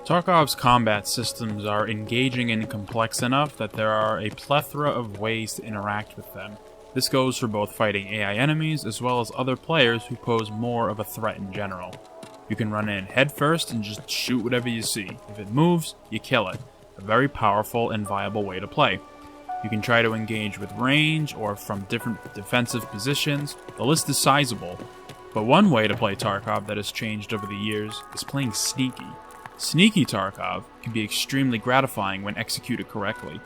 Tarkov's combat systems are engaging and complex enough that there are a plethora of ways to interact with them. This goes for both fighting AI enemies as well as other players who pose more of a threat in general. You can run in headfirst and just shoot whatever you see. If it moves, you kill it. A very powerful and viable way to play. You can try to engage with range or from different defensive positions. The list is sizable. But one way to play Tarkov that has changed over the years is playing sneaky. Sneaky Tarkov can be extremely gratifying when executed correctly.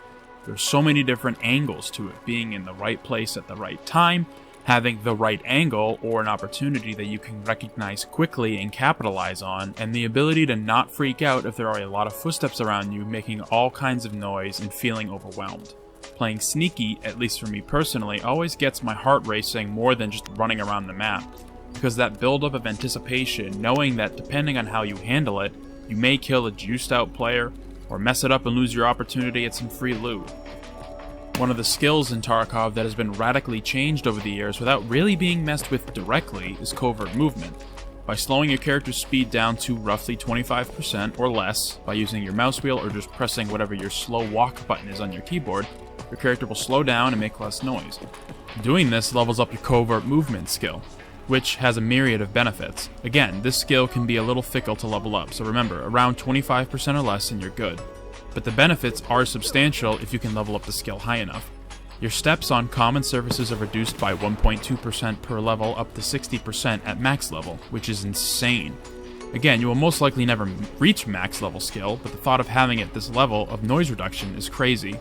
There's so many different angles to it, being in the right place at the right time, having the right angle or an opportunity that you can recognize quickly and capitalize on, and the ability to not freak out if there are a lot of footsteps around you making all kinds of noise and feeling overwhelmed. Playing sneaky, at least for me personally, always gets my heart racing more than just running around the map, because that buildup of anticipation, knowing that depending on how you handle it, you may kill a juiced out player, or mess it up and lose your opportunity at some free loot. One of the skills in Tarkov that has been radically changed over the years without really being messed with directly is Covert Movement. By slowing your character's speed down to roughly 25% or less, by using your mouse wheel or just pressing whatever your slow walk button is on your keyboard, your character will slow down and make less noise. Doing this levels up your Covert Movement skill, which has a myriad of benefits. Again, this skill can be a little fickle to level up, so remember, around 25% or less and you're good. But the benefits are substantial if you can level up the skill high enough. Your steps on common surfaces are reduced by 1.2% per level up to 60% at max level, which is insane. Again, you will most likely never reach max level skill, but the thought of having it this level of noise reduction is crazy.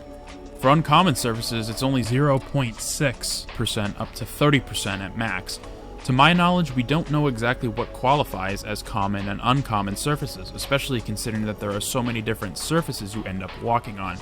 For uncommon surfaces, it's only 0.6% up to 30% at max. To my knowledge, we don't know exactly what qualifies as common and uncommon surfaces, especially considering that there are so many different surfaces you end up walking on.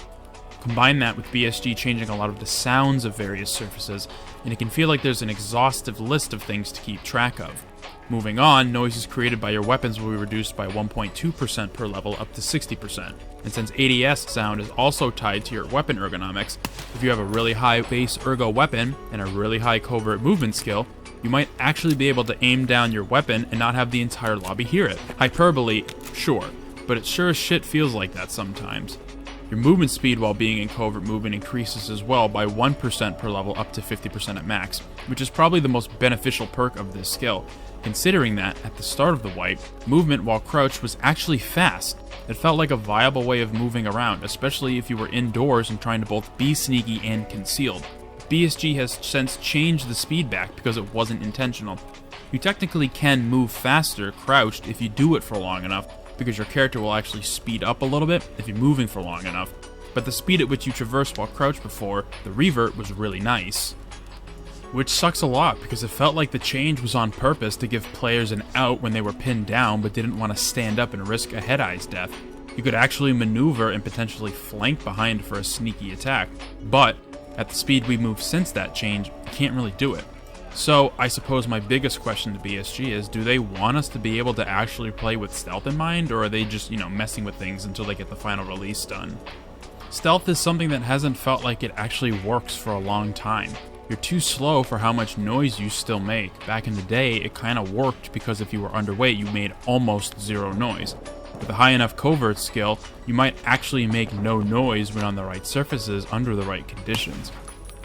Combine that with BSG changing a lot of the sounds of various surfaces, and it can feel like there's an exhaustive list of things to keep track of. Moving on, noises created by your weapons will be reduced by 1.2% per level up to 60%. And since ADS sound is also tied to your weapon ergonomics, if you have a really high base ergo weapon and a really high covert movement skill, you might actually be able to aim down your weapon and not have the entire lobby hear it. Hyperbole, sure, but it sure as shit feels like that sometimes. Your movement speed while being in covert movement increases as well by 1% per level up to 50% at max, which is probably the most beneficial perk of this skill, considering that, at the start of the wipe, movement while crouched was actually fast. It felt like a viable way of moving around, especially if you were indoors and trying to both be sneaky and concealed. BSG has since changed the speed back because it wasn't intentional. You technically can move faster crouched if you do it for long enough, because your character will actually speed up a little bit if you're moving for long enough, but the speed at which you traverse while crouched before, the revert, was really nice. Which sucks a lot because it felt like the change was on purpose to give players an out when they were pinned down but didn't want to stand up and risk a head-eye's death. You could actually maneuver and potentially flank behind for a sneaky attack, but at the speed we moved since that change, you can't really do it. So, I suppose my biggest question to BSG is, do they want us to be able to actually play with stealth in mind, or are they just, messing with things until they get the final release done? Stealth is something that hasn't felt like it actually works for a long time. You're too slow for how much noise you still make. Back in the day, it kinda worked because if you were underweight, you made almost zero noise. With a high enough covert skill, you might actually make no noise when on the right surfaces under the right conditions.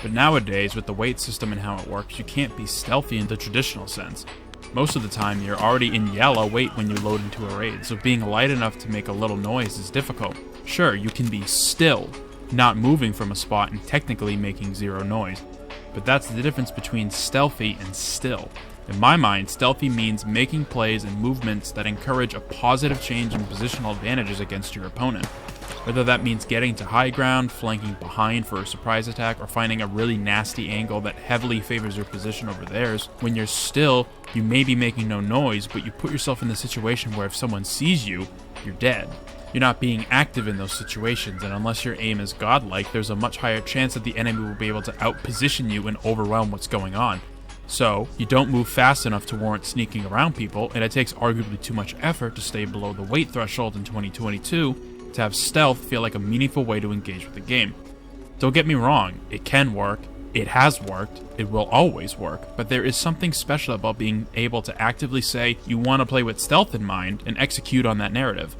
But nowadays, with the weight system and how it works, you can't be stealthy in the traditional sense. Most of the time, you're already in yellow weight when you load into a raid, so being light enough to make a little noise is difficult. Sure, you can be still, not moving from a spot and technically making zero noise, but that's the difference between stealthy and still. In my mind, stealthy means making plays and movements that encourage a positive change in positional advantages against your opponent. Whether that means getting to high ground, flanking behind for a surprise attack, or finding a really nasty angle that heavily favors your position over theirs. When you're still, you may be making no noise, but you put yourself in the situation where if someone sees you, you're dead. You're not being active in those situations, and unless your aim is godlike, there's a much higher chance that the enemy will be able to outposition you and overwhelm what's going on. So, you don't move fast enough to warrant sneaking around people, and it takes arguably too much effort to stay below the weight threshold in 2022 to have stealth feel like a meaningful way to engage with the game. Don't get me wrong, it can work, it has worked, it will always work, but there is something special about being able to actively say you want to play with stealth in mind and execute on that narrative.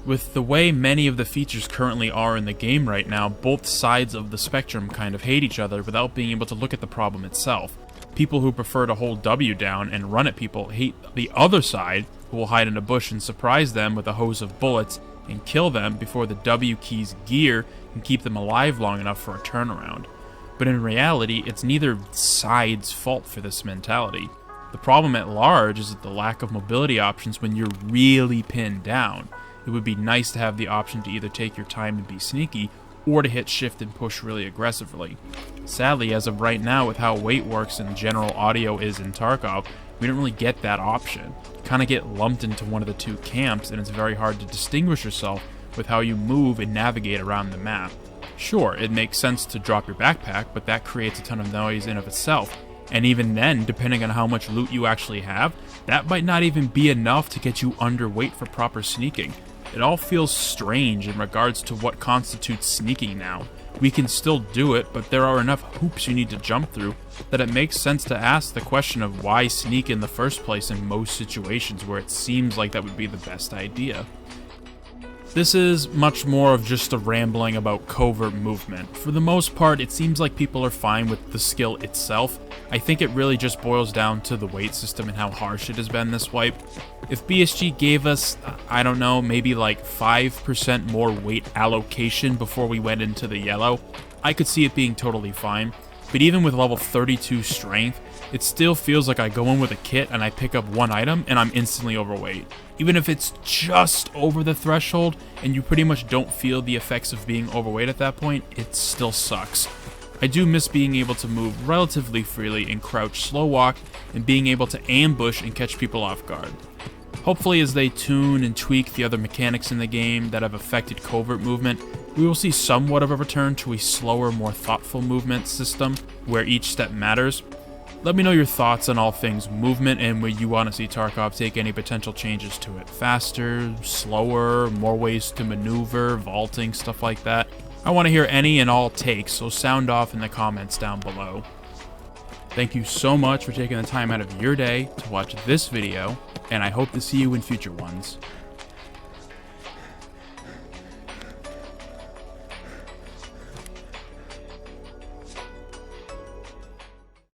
With the way many of the features currently are in the game right now, both sides of the spectrum kind of hate each other without being able to look at the problem itself. People who prefer to hold W down and run at people hate the other side, who will hide in a bush and surprise them with a hose of bullets and kill them before the W key's gear can keep them alive long enough for a turnaround. But in reality, it's neither side's fault for this mentality. The problem at large is the lack of mobility options when you're really pinned down. It would be nice to have the option to either take your time and be sneaky, or to hit shift and push really aggressively. Sadly, as of right now, with how weight works and general audio is in Tarkov, we don't really get that option. You kind of get lumped into one of the two camps, and it's very hard to distinguish yourself with how you move and navigate around the map. Sure, it makes sense to drop your backpack, but that creates a ton of noise in of itself. And even then, depending on how much loot you actually have, that might not even be enough to get you underweight for proper sneaking. It all feels strange in regards to what constitutes sneaking now. We can still do it, but there are enough hoops you need to jump through that it makes sense to ask the question of why sneak in the first place in most situations where it seems like that would be the best idea. This is much more of just a rambling about Covert Movement. For the most part, it seems like people are fine with the skill itself. I think it really just boils down to the weight system and how harsh it has been this wipe. If BSG gave us, I don't know, maybe like 5% more weight allocation before we went into the yellow, I could see it being totally fine. But even with level 32 strength, it still feels like I go in with a kit and I pick up one item and I'm instantly overweight. Even if it's just over the threshold and you pretty much don't feel the effects of being overweight at that point, it still sucks. I do miss being able to move relatively freely and crouch slow walk and being able to ambush and catch people off guard. Hopefully as they tune and tweak the other mechanics in the game that have affected Covert Movement, we will see somewhat of a return to a slower, more thoughtful movement system where each step matters. Let me know your thoughts on all things movement and where you want to see Tarkov take any potential changes to it. Faster, slower, more ways to maneuver, vaulting, stuff like that. I want to hear any and all takes, so sound off in the comments down below. Thank you so much for taking the time out of your day to watch this video, and I hope to see you in future ones.